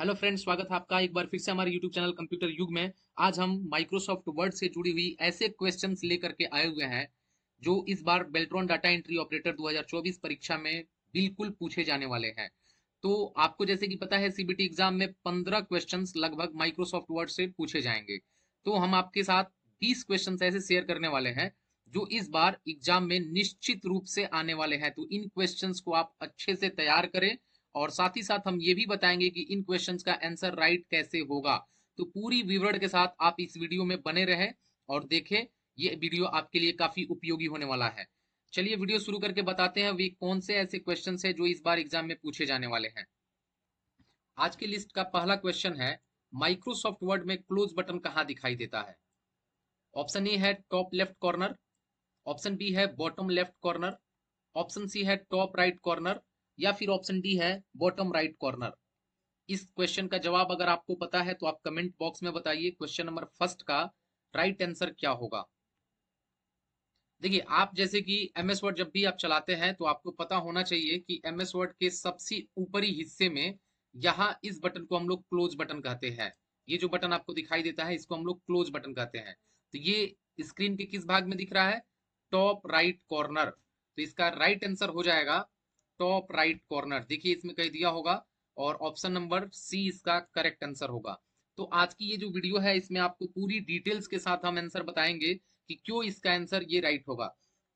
Hello friends, स्वागत है आपका एक बार फिर से हमारे यूट्यूब चैनल कंप्यूटर युग में। आज हम माइक्रोसॉफ्ट वर्ड से जुड़ी हुई ऐसे क्वेश्चंस लेकर के आए हुए हैं जो इस बार बेल्ट्रॉन डाटा एंट्री ऑपरेटर 2024 परीक्षा में बिल्कुल पूछे जाने वाले हैं। तो आपको जैसे कि पता है, सीबीटी एग्जाम में 15 क्वेश्चंस लगभग माइक्रोसॉफ्ट वर्ड से पूछे जाएंगे। तो हम आपके साथ 20 क्वेश्चंस ऐसे शेयर करने वाले हैं जो इस बार एग्जाम में निश्चित रूप से आने वाले हैं। तो इन क्वेश्चंस को आप अच्छे से तैयार करें और साथ ही साथ हम ये भी बताएंगे कि इन क्वेश्चंस का आंसर राइट कैसे होगा। तो पूरी विवरण के साथ आप इस वीडियो में बने रहें और देखें। ये वीडियो आपके लिए काफी उपयोगी होने वाला है। चलिए वीडियो शुरू करके बताते हैं वे कौन से ऐसे क्वेश्चंस हैं जो इस बार एग्जाम में पूछे जाने वाले हैं। आज की लिस्ट का पहला क्वेश्चन है, माइक्रोसॉफ्ट वर्ड में क्लोज बटन कहाँ दिखाई देता है? ऑप्शन ए है top left corner, option B है bottom left corner, option C है टॉप राइट कॉर्नर या फिर ऑप्शन डी है बॉटम राइट कॉर्नर। इस क्वेश्चन का जवाब अगर आपको पता है तो आप कमेंट बॉक्स में बताइए। क्वेश्चन नंबर फर्स्ट का राइट आंसर क्या होगा? देखिए, आप जैसे कि एमएस वर्ड जब भी आप चलाते हैं तो आपको पता होना चाहिए कि एमएस वर्ड के सबसे ऊपरी हिस्से में यहाँ इस बटन को हम लोग क्लोज बटन कहते हैं। ये जो बटन आपको दिखाई देता है इसको हम लोग क्लोज बटन कहते हैं। तो ये स्क्रीन के किस भाग में दिख रहा है? Top right corner. तो इसका राइट आंसर हो जाएगा टॉप राइट कॉर्नर। देखिए इसमें कह दिया होगा और ऑप्शन नंबर सी इसका करेक्ट आंसर होगा। तो आज की ये जो वीडियो है इसमें आपको पूरी डिटेल्स के साथ हम आंसर बताएंगे कि क्यों इसका आंसर ये राइट होगा।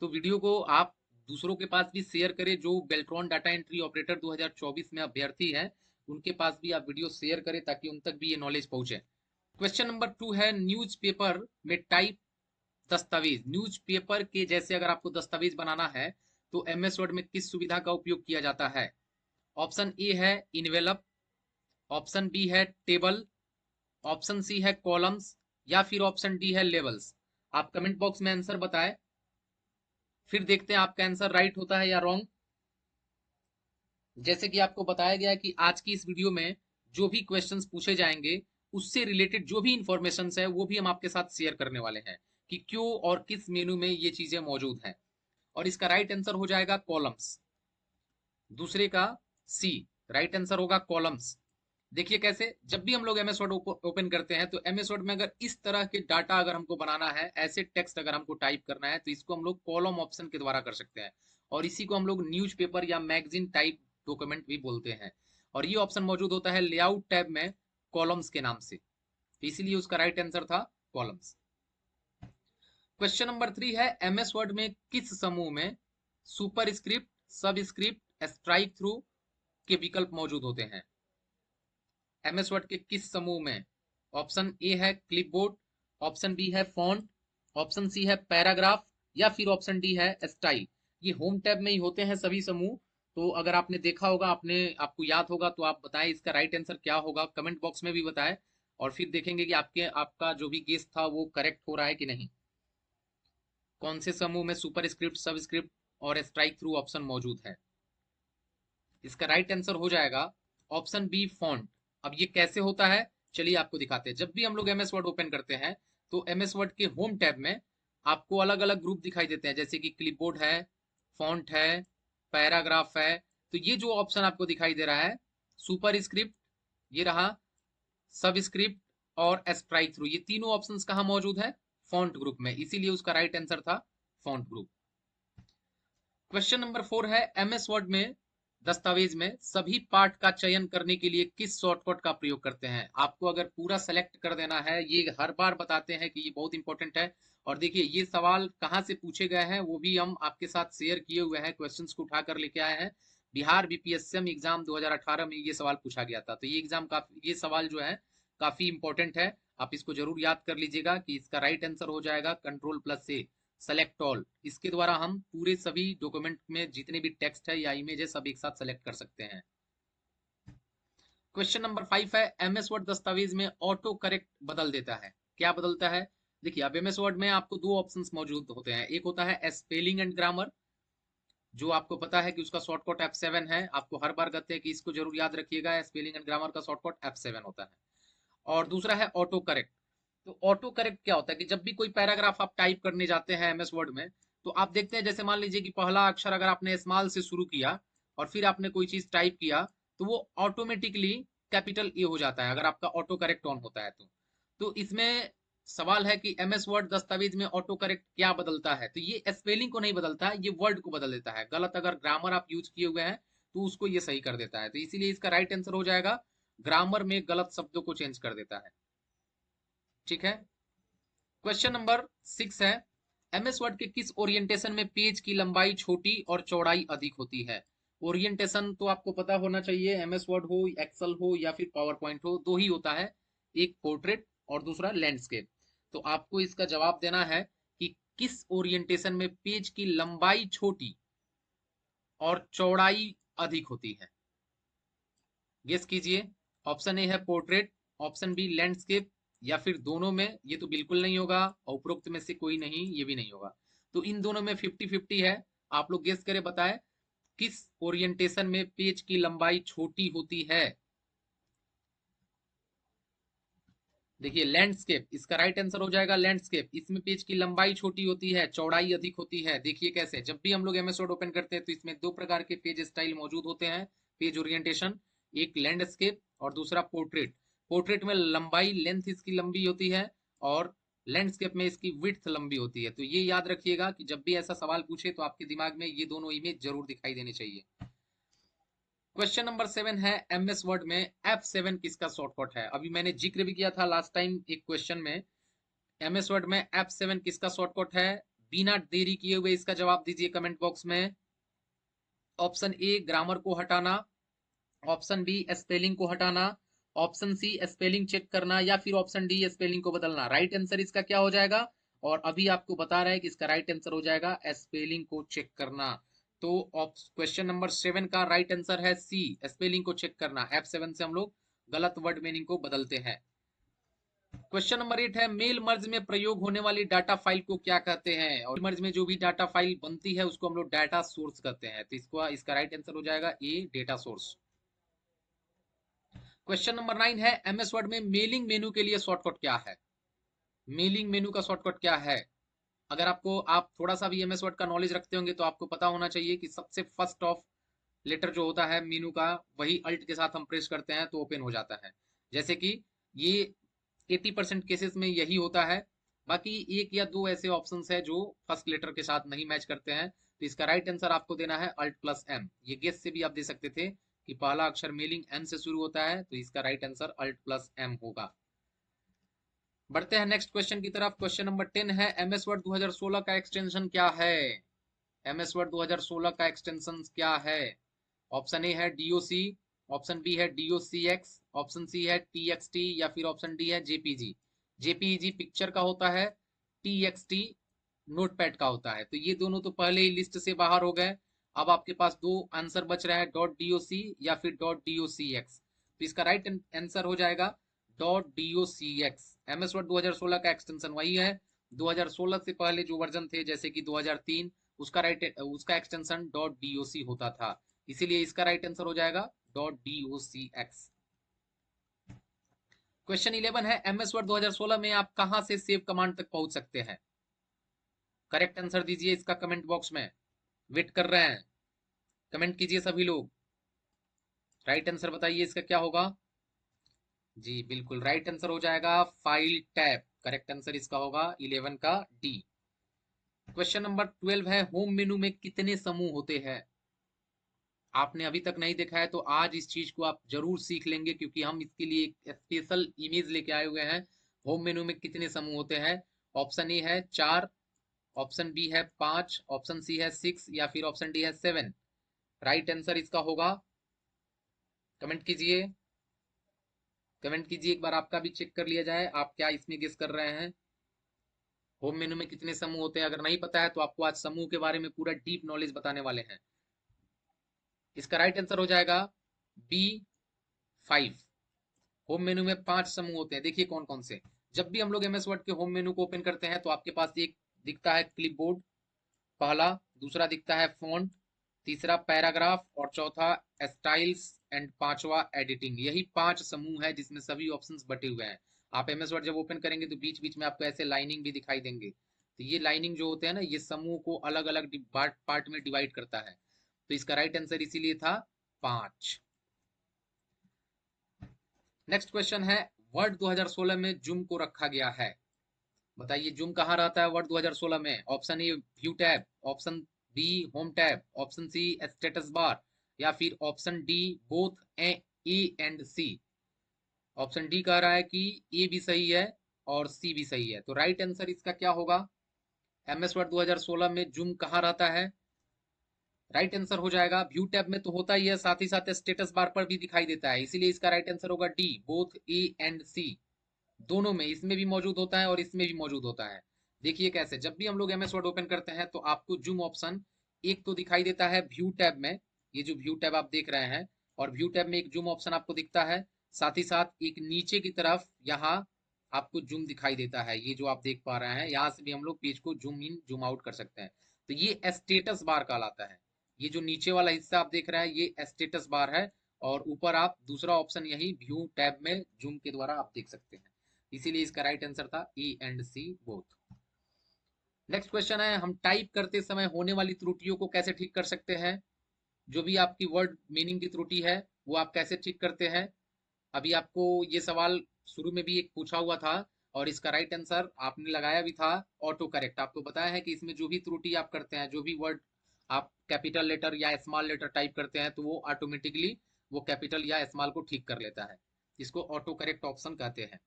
तो वीडियो को आप दूसरों के पास भी शेयर करें जो बेल्ट्रॉन डाटा एंट्री ऑपरेटर 2024 में अभ्यर्थी हैं, उनके पास भी आप वीडियो शेयर करें ताकि उन तक भी ये नॉलेज पहुंचे। क्वेश्चन नंबर 2 है, न्यूज़पेपर में टाइप दस्तावेज। न्यूज़पेपर के जैसे अगर आपको दस्तावेज बनाना है तो एमएस वर्ड में किस सुविधा का उपयोग किया जाता है? ऑप्शन ए है इनवेलप, ऑप्शन बी है टेबल, ऑप्शन सी है कॉलम्स या फिर ऑप्शन डी है लेवल्स। आप कमेंट बॉक्स में आंसर बताएं, फिर देखते हैं आपका आंसर राइट होता है या रॉन्ग। जैसे कि आपको बताया गया है कि आज की इस वीडियो में जो भी क्वेश्चंस पूछे जाएंगे उससे रिलेटेड जो भी इंफॉर्मेशन है वो भी हम आपके साथ शेयर करने वाले हैं कि क्यों और किस मेनू में ये चीजें मौजूद हैं। और इसका राइट आंसर हो जाएगा कॉलम्स। दूसरे का सी राइट आंसर होगा कॉलम्स। देखिए कैसे, जब भी हम लोग एमएस वर्ड ओपन करते हैं तो एमएस वर्ड में अगर इस तरह के डाटा अगर हमको बनाना है, ऐसे टेक्स्ट अगर हमको टाइप करना है तो इसको हम लोग कॉलम ऑप्शन के द्वारा कर सकते हैं। और इसी को हम लोग न्यूज़पेपर या मैगजीन टाइप डॉक्यूमेंट भी बोलते हैं। और ये ऑप्शन मौजूद होता है लेआउट टैब में कॉलम्स के नाम से। तो इसीलिए उसका राइट आंसर था कॉलम्स। क्वेश्चन नंबर 3 है, एमएस वर्ड में किस समूह में सुपर स्क्रिप्ट, सब स्क्रिप्ट, स्ट्राइक थ्रू के विकल्प मौजूद होते हैं? एमएस वर्ड के किस समूह में? ऑप्शन ए है क्लिपबोर्ड, ऑप्शन बी है फॉन्ट, ऑप्शन सी है पैराग्राफ या फिर ऑप्शन डी है स्टाइल। ये होम टैब में ही होते हैं सभी समूह। तो अगर आपने देखा होगा, आपको याद होगा तो आप बताएं इसका राइट आंसर क्या होगा, कमेंट बॉक्स में भी बताएं। और फिर देखेंगे कि आपका जो भी गेस था वो करेक्ट हो रहा है कि नहीं। कौन से समूह में सुपर स्क्रिप्ट, सब स्क्रिप्ट और स्ट्राइक थ्रू ऑप्शन मौजूद है? इसका राइट आंसर हो जाएगा ऑप्शन बी फॉन्ट। अब ये कैसे होता है चलिए आपको दिखाते हैं। जब भी हम लोग एमएस वर्ड ओपन करते हैं तो एमएस वर्ड के होम टैब में आपको अलग अलग ग्रुप दिखाई देते हैं, जैसे कि क्लिपबोर्ड है, फॉन्ट है, पैराग्राफ है। तो ये जो ऑप्शन आपको दिखाई दे रहा है सुपर स्क्रिप्ट, ये रहा सब स्क्रिप्ट और स्ट्राइक थ्रू, ये तीनों ऑप्शंस कहाँ मौजूद है? फॉन्ट ग्रुप में। इसीलिए उसका राइट आंसर था फॉन्ट ग्रुप। क्वेश्चन नंबर 4 है, एमएस वर्ड में दस्तावेज में सभी पार्ट का चयन करने के लिए किस शॉर्टकट का प्रयोग करते हैं? आपको अगर पूरा सेलेक्ट कर देना है, ये हर बार बताते हैं कि ये बहुत इंपॉर्टेंट है। और देखिए ये सवाल कहाँ से पूछे गए हैं वो भी हम आपके साथ शेयर किए हुए हैं, क्वेश्चंस को उठाकर लेके आए हैं। बिहार बीपीएससी एग्जाम 2018 में ये सवाल पूछा गया था। तो ये सवाल जो है काफी इंपॉर्टेंट है। आप इसको जरूर याद कर लीजिएगा कि इसका राइट आंसर हो जाएगा कंट्रोल प्लस से सेलेक्ट ऑल। इसके द्वारा हम पूरे सभी डॉक्यूमेंट में जितने भी टेक्स्ट है या इमेज है सब एक साथ सेलेक्ट कर सकते हैं। क्वेश्चन नंबर 5 है, एमएस वर्ड दस्तावेज में ऑटो करेक्ट बदल देता है, क्या बदलता है? देखिए अब एमएस वर्ड में आपको दो ऑप्शंस मौजूद होते हैं। एक होता है स्पेलिंग एंड ग्रामर, जो आपको पता है कि उसका शॉर्टकट F7 है। आपको हर बार कहते हैं कि इसको जरूर याद रखिएगा, स्पेलिंग एंड ग्रामर का शॉर्टकट F7 होता है। और दूसरा है ऑटो करेक्ट। तो ऑटो करेक्ट क्या होता है कि जब भी कोई पैराग्राफ आप टाइप करने जाते हैं एमएस वर्ड में तो आप देखते हैं, जैसे मान लीजिए कि पहला अक्षर अगर आपने स्मॉल से शुरू किया और फिर आपने कोई चीज टाइप किया तो वो ऑटोमेटिकली कैपिटल ए हो जाता है अगर आपका ऑटो करेक्ट ऑन होता है तो इसमें सवाल है कि एमएस वर्ड दस्तावेज में ऑटो करेक्ट क्या बदलता है, तो ये स्पेलिंग को नहीं बदलता है, ये वर्ड को बदल देता है। गलत अगर ग्रामर आप यूज किए हुए हैं तो उसको ये सही कर देता है, तो इसीलिए इसका राइट आंसर हो जाएगा ग्रामर में गलत शब्दों को चेंज कर देता है। ठीक है, क्वेश्चन नंबर 6 है, एमएस वर्ड के किस ओरिएंटेशन में पेज की लंबाई छोटी और चौड़ाई अधिक होती है? ओरिएंटेशन तो आपको पता होना चाहिए, एमएस वर्ड हो, एक्सेल हो या फिर पावर पॉइंट हो, दो ही होता है, एक पोर्ट्रेट और दूसरा लैंडस्केप। तो आपको इसका जवाब देना है कि किस ओरिएंटेशन में पेज की लंबाई छोटी और चौड़ाई अधिक होती है। गेस कीजिए। ऑप्शन ए है पोर्ट्रेट, ऑप्शन बी लैंडस्केप, या फिर दोनों में। ये तो बिल्कुल नहीं होगा, और उपरोक्त में से कोई नहीं, ये भी नहीं होगा। तो इन दोनों में 50-50 है। आप लोग गेस करें, बताएं किस ओरिएंटेशन में पेज की लंबाई छोटी होती है। देखिए लैंडस्केप, इसका राइट आंसर हो जाएगा लैंडस्केप। इसमें पेज की लंबाई छोटी होती है, चौड़ाई अधिक होती है। देखिए कैसे, जब भी हम लोग एमएस वर्ड ओपन करते हैं तो इसमें दो प्रकार के पेज स्टाइल मौजूद होते हैं, पेज ओरिएंटेशन, एक लैंडस्केप और दूसरा पोर्ट्रेट। पोर्ट्रेट में लंबाई, लेंथ इसकी लंबी होती है, और लैंडस्केप में इसकी विड्थ लंबी होती है। तो ये याद रखिएगा कि जब भी ऐसा सवाल पूछे तो आपके दिमाग में ये दोनों इमेज जरूर दिखाई देनी चाहिए। क्वेश्चन नंबर 7 है, एमएस वर्ड में F7 किसका शॉर्टकट है? अभी मैंने जिक्र भी किया था लास्ट टाइम एक क्वेश्चन में, एमएस वर्ड में F7 किसका शॉर्टकट है? बिना देरी किए हुए इसका जवाब दीजिए कमेंट बॉक्स में। ऑप्शन ए ग्रामर को हटाना, ऑप्शन बी स्पेलिंग को हटाना, ऑप्शन सी स्पेलिंग चेक करना, या फिर ऑप्शन डी स्पेलिंग को बदलना। राइट आंसर इसका क्या हो जाएगा? और अभी आपको बता रहा है कि इसका राइट आंसर हो जाएगा स्पेलिंग को चेक करना। तो क्वेश्चन नंबर 7 का राइट आंसर है सी, स्पेलिंग को चेक करना। F7 से हम लोग गलत वर्ड मीनिंग को बदलते हैं। क्वेश्चन नंबर 8 है, मेल मर्ज में प्रयोग होने वाली डाटा फाइल को क्या कहते हैं? और मर्ज में जो भी डाटा फाइल बनती है उसको हम लोग डाटा सोर्स कहते हैं। तो इसका राइट आंसर हो जाएगा ए, डेटा सोर्स। क्वेश्चन नंबर 9 है, एमएस वर्ड में मेलिंग मेनू के लिए शॉर्टकट क्या है? मेलिंग मेनू का शॉर्टकट क्या है? अगर आप थोड़ा सा भी एमएस वर्ड का नॉलेज रखते होंगे तो आपको पता होना चाहिए कि सबसे फर्स्ट ऑफ लेटर जो होता है मेनू का, वही अल्ट के साथ हम प्रेस करते हैं तो ओपन हो जाता है। जैसे कि ये 80% केसेस में यही होता है। बाकी एक या दो ऐसे ऑप्शंस है जो फर्स्ट लेटर के साथ नहीं मैच करते हैं। तो इसका राइट आंसर आपको देना है अल्ट प्लस एम। ये गेस से भी आप दे सकते थे कि पहला अक्षर मेलिंग एन से शुरू होता है, तो इसका right answer alt plus m होगा। बढ़ते हैं नेक्स्ट क्वेश्चन की तरफ। क्वेश्चन नंबर 10 है, एमएस वर्ड 2016 का एक्सटेंशन क्या है? एमएस वर्ड 2016 का एक्सटेंशन क्या है? ऑप्शन ए है डीओसी, ऑप्शन बी है डीओसीएक्स, ऑप्शन सी है टीएक्सटी, या फिर ऑप्शन डी है जेपीजी। जेपीजी पिक्चर का होता है, टीएक्सटी नोटपैड का होता है। तो ये दोनों तो पहले ही लिस्ट से बाहर हो गए। अब आपके पास दो आंसर बच रहा है, डॉट डीओसी या फिर डॉट डीओसीएक्स। तो इसका राइट आंसर हो जाएगा डॉट डीओसीएक्स। एमएस वर्ड 2016 का एक्सटेंशन वही है। 2016 से पहले जो वर्जन थे जैसे कि 2003, उसका एक्सटेंशन डॉट डीओसी होता था। इसीलिए इसका राइट आंसर हो जाएगा डॉट डीओसीएक्स। क्वेश्चन 11 है, एमएस वर्ड 2016 में आप कहां से सेव कमांड तक पहुंच सकते हैं? करेक्ट आंसर दीजिए इसका कमेंट बॉक्स में, वेट कर रहे हैं। कमेंट कीजिए सभी लोग, राइट आंसर बताइए इसका क्या होगा। जी बिल्कुल, राइट आंसर हो जाएगा फाइल टैब। करेक्ट आंसर इसका होगा 11 का डी। क्वेश्चन नंबर 12 है, होम मेनू में कितने समूह होते हैं? आपने अभी तक नहीं देखा है तो आज इस चीज को आप जरूर सीख लेंगे, क्योंकि हम इसके लिए एक स्पेशल इमेज लेके आए हुए हैं। होम मेनू में कितने समूह होते हैं? ऑप्शन ए है 4, ऑप्शन बी है 5, ऑप्शन सी है 6, या फिर ऑप्शन डी है 7। राइट आंसर इसका होगा, कमेंट कीजिए, कमेंट कीजिए, एक बार आपका भी चेक कर लिया जाए आप क्या इसमें गेस कर रहे हैं। होम मेनू में कितने समूह होते हैं? अगर नहीं पता है तो आपको आज समूह के बारे में पूरा डीप नॉलेज बताने वाले हैं। इसका राइट आंसर हो जाएगा बी 5। होम मेनू में 5 समूह होते हैं। देखिए कौन कौन से। जब भी हम लोग एमएस वर्ड के होम मेनू को ओपन करते हैं तो आपके पास एक दिखता है क्लिपबोर्ड, पहला। दूसरा दिखता है फॉन्ट, तीसरा पैराग्राफ, और चौथा स्टाइल्स, एंड पांचवा एडिटिंग। यही 5 समूह है जिसमें सभी ऑप्शंस बटे हुए हैं। आप एमएस वर्ड जब ओपन करेंगे तो बीच बीच में आपको ऐसे लाइनिंग भी दिखाई देंगे। तो ये लाइनिंग जो होते हैं ना, ये समूह को अलग अलग पार्ट में डिवाइड करता है। तो इसका राइट आंसर इसीलिए था 5। नेक्स्ट क्वेश्चन है, वर्ड 2016 में जूम को रखा गया है। बताइए जूम कहाँ रहता है वर्ड 2016 में? Option a view tab, option b home tab, option c status bar, या फिर option d both a and c. Option d कह रहा है कि ए भी सही है और सी भी सही है, तो राइट आंसर इसका क्या होगा? एमएस वर्ड 2016 में जूम कहाँ रहता है? राइट आंसर हो जाएगा व्यू टैब में तो होता ही है, साथ ही साथ स्टेटस बार पर भी दिखाई देता है, इसीलिए इसका राइट आंसर होगा डी बोथ ए एंड सी। दोनों में, इसमें भी मौजूद होता है और इसमें भी मौजूद होता है। देखिए कैसे, जब भी हम लोग एमएस वर्ड ओपन करते हैं तो आपको जूम ऑप्शन एक तो दिखाई देता है व्यू टैब में, ये जो व्यू टैब आप देख रहे हैं, और व्यू टैब में एक जूम ऑप्शन आपको दिखता है। साथ ही साथ एक नीचे की तरफ यहाँ आपको जूम दिखाई देता है, ये जो आप देख पा रहे हैं, यहाँ से भी हम लोग पेज को जूम इन जूम आउट कर सकते हैं। तो ये स्टेटस बार कहलाता है। ये जो नीचे वाला हिस्सा आप देख रहे हैं ये स्टेटस बार है, और ऊपर आप दूसरा ऑप्शन यही व्यू टैब में जूम के द्वारा आप देख सकते हैं। इसीलिए इसका राइट आंसर था a and c both. Next question है, हम टाइप करते समय होने वाली त्रुटियों को कैसे ठीक कर सकते हैं? जो भी आपकी वर्ड मीनिंग की त्रुटि है वो आप कैसे ठीक करते हैं? अभी आपको ये सवाल शुरू में भी एक पूछा हुआ था, और इसका राइट आंसर आपने लगाया भी था ऑटो करेक्ट। आपको बताया है कि इसमें जो भी त्रुटि आप करते हैं, जो भी वर्ड आप कैपिटल लेटर या स्मॉल लेटर टाइप करते हैं, तो वो ऑटोमेटिकली वो कैपिटल या स्मॉल को ठीक कर लेता है। इसको ऑटो करेक्ट ऑप्शन कहते हैं।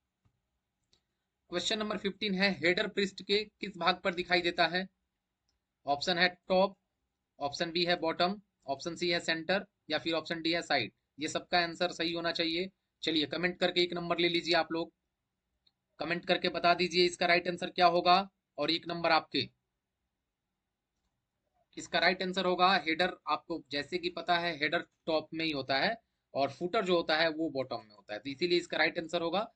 क्वेश्चन नंबर 15 है, हेडर पृष्ठ के किस भाग पर दिखाई देता है? ऑप्शन है टॉप, ऑप्शन बी है बॉटम, ऑप्शन सी है सेंटर, या फिर ऑप्शन डी है साइड। ये सबका आंसर सही होना चाहिए। चलिए कमेंट करके एक नंबर ले लीजिए, आप लोग कमेंट करके बता दीजिए इसका राइट आंसर क्या होगा, और एक नंबर आपके। इसका राइट आंसर होगा हेडर, आपको जैसे कि पता है हेडर टॉप में ही होता है और फुटर जो होता है वो बॉटम में होता है, तो इसीलिए इसका राइट आंसर होगा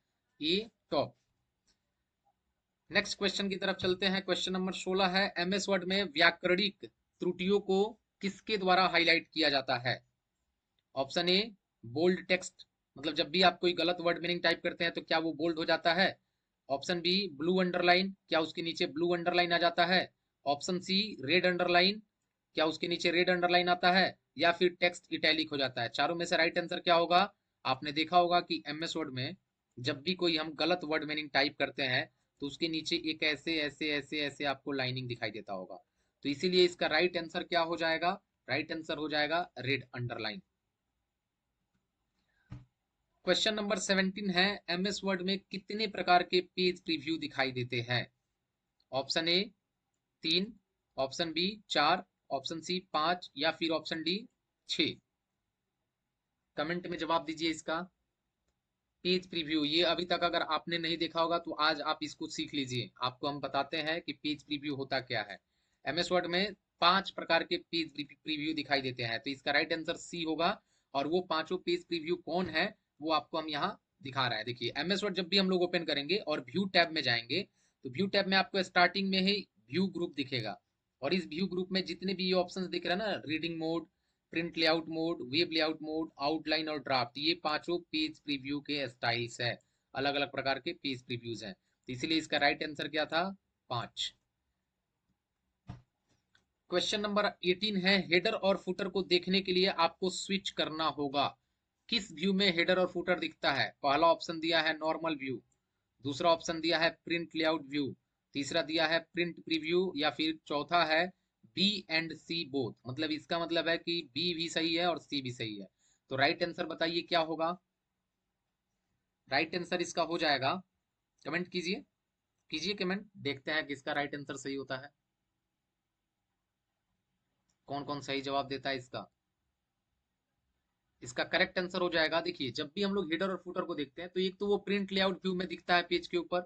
ए टॉप। नेक्स्ट क्वेश्चन की तरफ चलते हैं। क्वेश्चन नंबर 16 है, एमएस वर्ड में व्याकरणिक त्रुटियों को किसके द्वारा हाईलाइट किया जाता है? ऑप्शन ए बोल्ड टेक्स्ट, मतलब जब भी आप कोई गलत वर्ड मीनिंग टाइप करते हैं तो क्या वो बोल्ड हो जाता है। ऑप्शन बी ब्लू अंडरलाइन, क्या उसके नीचे ब्लू अंडरलाइन आ जाता है। ऑप्शन सी रेड अंडरलाइन, क्या उसके नीचे रेड अंडरलाइन आता है, या फिर टेक्स्ट इटैलिक हो जाता है। चारों में से राइट आंसर क्या होगा? आपने देखा होगा कि एमएस वर्ड में जब भी कोई हम गलत वर्ड मीनिंग टाइप करते हैं तो उसके नीचे एक ऐसे ऐसे ऐसे ऐसे आपको लाइनिंग दिखाई देता होगा, तो इसीलिए इसका राइट आंसर क्या हो जाएगा? राइट आंसर हो जाएगा रेड अंडरलाइन। क्वेश्चन नंबर 17 है, एमएस वर्ड में कितने प्रकार के पेज प्रीव्यू दिखाई देते हैं? Option a 3, option b 4, option c 5, या फिर ऑप्शन डी 6। कमेंट में जवाब दीजिए इसका। पेज प्रीव्यू, ये अभी तक अगर आपने नहीं देखा होगा तो आज आप इसको सीख लीजिए। आपको हम बताते हैं कि पेज प्रीव्यू होता क्या है। एमएस वर्ड में 5 प्रकार के पेज प्रीव्यू दिखाई देते हैं, तो इसका राइट आंसर सी होगा। और वो पांचों पेज प्रीव्यू कौन है वो आपको हम यहाँ दिखा रहा है। देखिए एमएस वर्ड जब भी हम लोग ओपन करेंगे और व्यू टैब में जाएंगे, तो व्यू टैब में आपको स्टार्टिंग में ही व्यू ग्रुप दिखेगा, और इस व्यू ग्रुप में जितने भी ये ऑप्शंस दिख रहे हैं ना, reading mode, print layout mode, web layout mode, outline और ड्राफ्ट, ये पांचों पेज प्रीव्यू के स्टाइल्स है। अलग अलग प्रकार के पेज प्रीव्यूज हैं, तो इसीलिए इसका राइट आंसर क्या था? 5। क्वेश्चन नंबर 18 है, हेडर और फुटर को देखने के लिए आपको स्विच करना होगा। किस व्यू में हेडर और फुटर दिखता है? पहला ऑप्शन दिया है नॉर्मल व्यू, दूसरा ऑप्शन दिया है प्रिंट लेआउट व्यू, तीसरा दिया है प्रिंट प्रीव्यू, या फिर चौथा है बी एंड सी बोथ। मतलब इसका मतलब है कि बी भी सही है और सी भी सही है। तो राइट आंसर बताइए क्या होगा? राइट आंसर इसका हो जाएगा, कमेंट कीजिए, कीजिए कमेंट, देखते हैं किसका राइट आंसर सही होता है, कौन कौन सही जवाब देता है इसका। इसका करेक्ट आंसर हो जाएगा, देखिए जब भी हम लोग हेडर और फुटर को देखते हैं तो एक तो वो प्रिंट लेआउट व्यू में दिखता है पेज के ऊपर,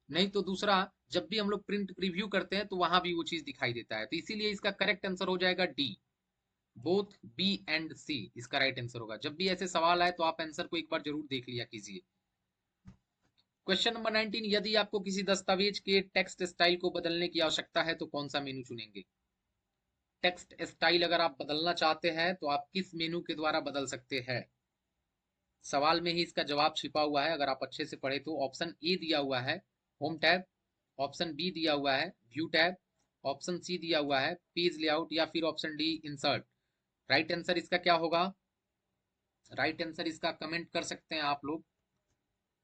नहीं तो दूसरा जब भी हम लोग प्रिंट प्रीव्यू करते हैं तो वहां भी वो चीज दिखाई देता है, तो इसीलिए इसका करेक्ट आंसर हो जाएगा डी बोथ बी एंड सी। इसका राइट आंसर होगा। जब भी ऐसे सवाल आए तो आप आंसर को एक बार जरूर देख लिया कीजिए। क्वेश्चन नंबर 19, यदि आपको किसी दस्तावेज के टेक्स्ट स्टाइल को बदलने की आवश्यकता है तो कौन सा मेनू चुनेंगे? टेक्स्ट स्टाइल अगर आप बदलना चाहते हैं तो आप किस मेनू के द्वारा बदल सकते हैं? सवाल में ही इसका जवाब छिपा हुआ है, अगर आप अच्छे से पढ़े तो। ऑप्शन ए दिया हुआ है होम टैब, ऑप्शन बी दिया हुआ है व्यू टैब, ऑप्शन सी दिया हुआ है पेज लेआउट, या फिर option D insert. Right answer इसका क्या होगा? राइट आंसर इसका कमेंट कर सकते हैं आप लोग।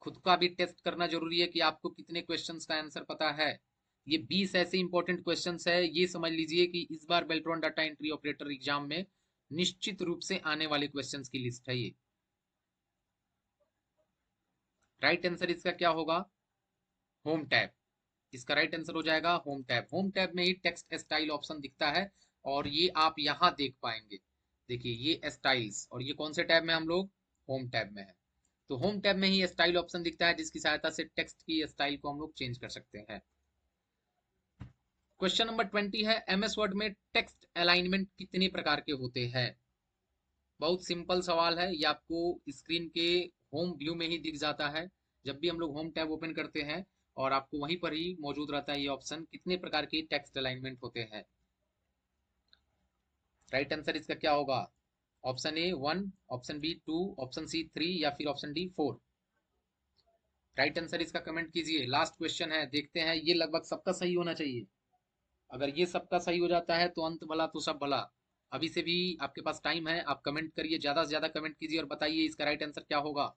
खुद का भी टेस्ट करना जरूरी है कि आपको कितने क्वेश्चंस का आंसर पता है। ये 20 ऐसे इंपॉर्टेंट क्वेश्चंस है, ये समझ लीजिए कि इस बार Beltron data entry operator exam में निश्चित रूप से आने वाले क्वेश्चंस की लिस्ट है ये। राइट आंसर इसका क्या होगा? Home tab. इसका राइट आंसर हो जाएगा होम टैब। होम टैब में ही टेक्स्ट स्टाइल ऑप्शन दिखता है और ये आप यहां देख पाएंगे। देखिए ये स्टाइल्स, और ये कौन से टैब में हम लोग? होम टैब में है। तो होम टैब में ही स्टाइल ऑप्शन दिखता है जिसकी सहायता से टेक्स्ट की स्टाइल को हम लोग चेंज कर सकते हैं। क्वेश्चन नंबर 20 है, एमएस वर्ड में टेक्स्ट अलाइनमेंट कितने प्रकार के होते हैं? बहुत सिंपल सवाल है, ये आपको स्क्रीन के होम व्यू में ही दिख जाता है। जब भी हम लोग होम टैब ओपन करते हैं और आपको वहीं पर ही मौजूद रहता है ये ऑप्शन, कितने प्रकार के टेक्स्ट अलाइनमेंट होते हैं। राइट आंसर इसका क्या होगा? Option a 1, option b 2, option c 3 या फिर ऑप्शन डी 4। राइट आंसर इसका कमेंट कीजिए। लास्ट क्वेश्चन है, देखते हैं, ये लगभग सबका सही होना चाहिए। अगर ये सबका सही हो जाता है तो अंत भला तो सब भला। अभी से भी आपके पास टाइम है, आप कमेंट करिए, ज्यादा से ज्यादा कमेंट कीजिए और बताइए इसका राइट आंसर क्या होगा।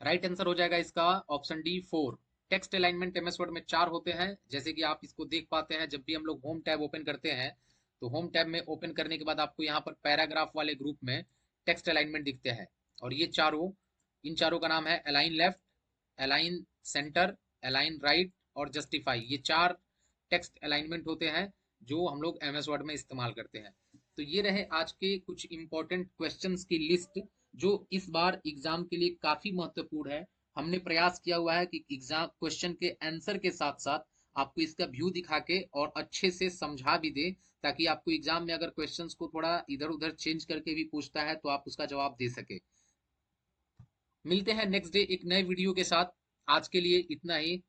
राइट आंसर हो जाएगा इसका option d 4। Text alignment MS word में 4 होते हैं, जैसे कि आप इसको देख पाते हैं। जब भी हम लोग होम टैब ओपन करते हैं तो होम टैब में ओपन करने के बाद आपको यहाँ पर पैराग्राफ वाले ग्रुप में टेक्स्ट अलाइनमेंट दिखते हैं, और ये चारों, इन चारों का नाम है align left, align centre, align right और जस्टिफाई। ये 4 टेक्स्ट अलाइनमेंट होते हैं जो हम लोग एमएस वर्ड में इस्तेमाल करते हैं। तो ये रहे आज के कुछ इंपॉर्टेंट क्वेश्चंस की लिस्ट जो इस बार एग्जाम के लिए काफी महत्वपूर्ण है। हमने प्रयास किया हुआ है कि एग्जाम क्वेश्चन के आंसर के साथ साथ आपको इसका व्यू दिखा के और अच्छे से समझा भी दे, ताकि आपको एग्जाम में अगर क्वेश्चंस को थोड़ा इधर उधर चेंज करके भी पूछता है तो आप उसका जवाब दे सके। मिलते हैं नेक्स्ट डे एक नए वीडियो के साथ। आज के लिए इतना ही।